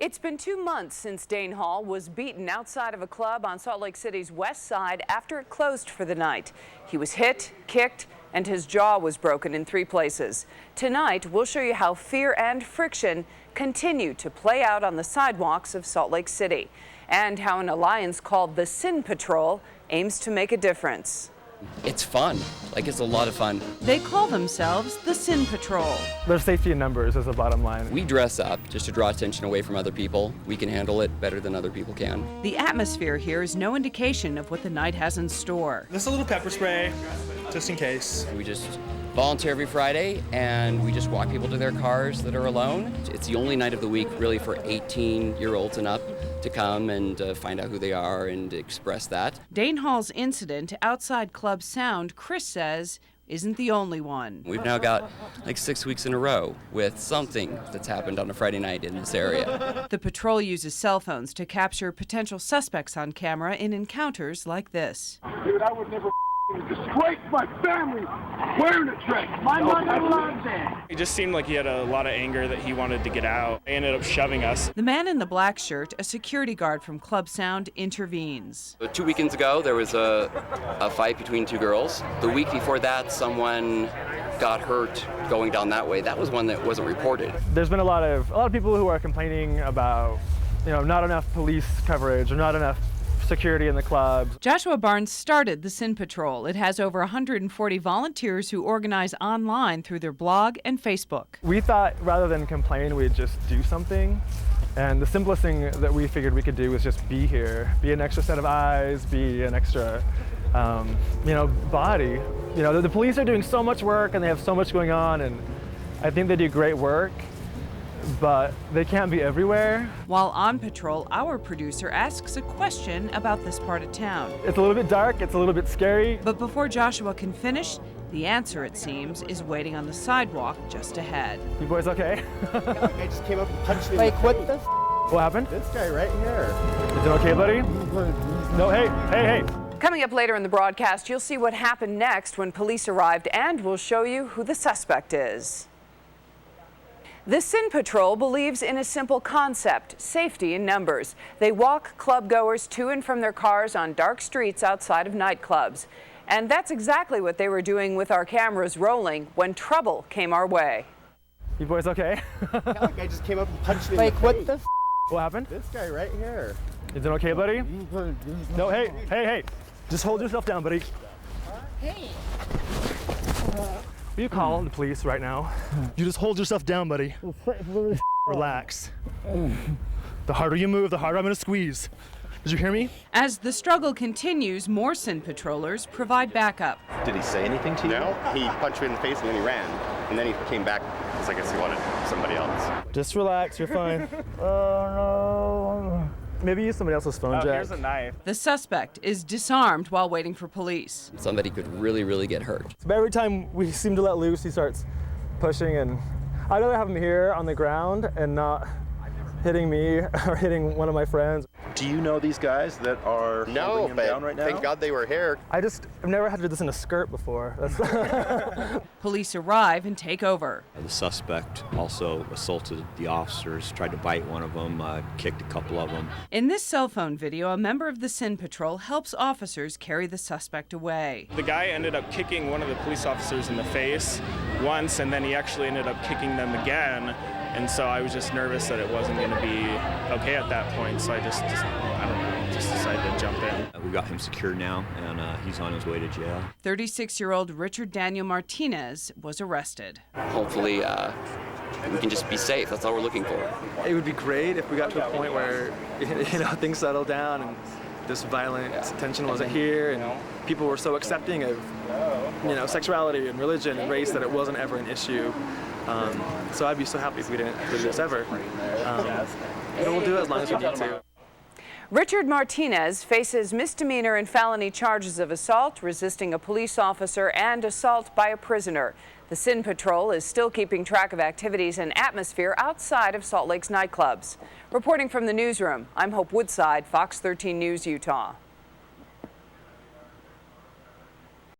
It's been 2 months since Dane Hall was beaten outside of a club on Salt Lake City's west side after it closed for the night. He was hit, kicked, and his jaw was broken in 3 places. Tonight, we'll show you how fear and friction continue to play out on the sidewalks of Salt Lake City, and how an alliance called the Sin Patrol aims to make a difference. It's fun. It's a lot of fun. They call themselves the Sin Patrol. There's safety in numbers is the bottom line. We dress up just to draw attention away from other people. We can handle it better than other people can. The atmosphere here is no indication of what the night has in store. Just a little pepper spray, just in case. We just volunteer every Friday, and we just walk people to their cars that are alone. It's the only night of the week really for 18-year-olds and up to come and find out who they are and express that. Dane Hall's incident outside Club Sound, Chris says, isn't the only one. We've now got 6 weeks in a row with something that's happened on a Friday night in this area. The patrol uses cell phones to capture potential suspects on camera in encounters like this. Dude, I would never disgrace my family wearing a dress. My mother loves it. It just seemed like he had a lot of anger that he wanted to get out. They ended up shoving us. The man in the black shirt, a security guard from Club Sound, intervenes. 2 weekends ago, there was a fight between 2 girls. The week before that, someone got hurt going down that way. That was one that wasn't reported. There's been a lot of people who are complaining about, not enough police coverage or not enough security in the clubs. Joshua Barnes started the Sin Patrol. It has over 140 volunteers who organize online through their blog and Facebook. We thought rather than complain, we'd just do something. And the simplest thing that we figured we could do was just be here, be an extra set of eyes, be an extra, body. The police are doing so much work and they have so much going on, and I think they do great work, but they can't be everywhere. While on patrol, our producer asks a question about this part of town. It's a little bit dark, it's a little bit scary. But before Joshua can finish, the answer, it seems, is waiting on the sidewalk just ahead. You boys okay? I just came up and punched me. What the f? What happened? This guy right here. Is it okay, buddy? No, hey. Coming up later in the broadcast, you'll see what happened next when police arrived, and we'll show you who the suspect is. The Sin Patrol believes in a simple concept: safety in numbers. They walk club goers to and from their cars on dark streets outside of nightclubs. And that's exactly what they were doing with our cameras rolling when trouble came our way. You boys okay? I just came up and punched me. What the f? What happened? This guy right here. Is it okay, buddy? No, hey. Just hold yourself down, buddy. Hey. Will you call the police right now? You just hold yourself down, buddy. Relax. The harder you move, the harder I'm gonna squeeze. Did you hear me? As the struggle continues, more Sin Patrollers provide backup. Did he say anything to you? No, he punched me in the face and then he ran. And then he came back because I guess he wanted somebody else. Just relax, you're fine. Oh no. Maybe use somebody else's phone jack. Here's a knife. The suspect is disarmed while waiting for police. Somebody could really, really get hurt. But every time we seem to let loose, he starts pushing, and I'd rather have him here on the ground and not hitting me or hitting one of my friends. Do you know these guys that are holding him down right now? Thank God they were here. I've never had to do this in a skirt before. Police arrive and take over. The suspect also assaulted the officers, tried to bite one of them, kicked a couple of them. In this cell phone video, a member of the Sin Patrol helps officers carry the suspect away. The guy ended up kicking one of the police officers in the face once, and then he actually ended up kicking them again. And so I was just nervous that it wasn't going to be okay at that point, so I just decided to jump in. We got him secured now, and he's on his way to jail. 36-year-old Richard Daniel Martinez was arrested. Hopefully, we can just be safe. That's all we're looking for. It would be great if we got to a point where things settled down and this violent tension wasn't here, and people were so accepting of sexuality and religion and race that it wasn't ever an issue. So I'd be so happy if we didn't do this ever. But we'll do it as long as we need to. Richard Martinez faces misdemeanor and felony charges of assault, resisting a police officer, and assault by a prisoner. The Sin Patrol is still keeping track of activities and atmosphere outside of Salt Lake's nightclubs. Reporting from the newsroom, I'm Hope Woodside, Fox 13 News, Utah.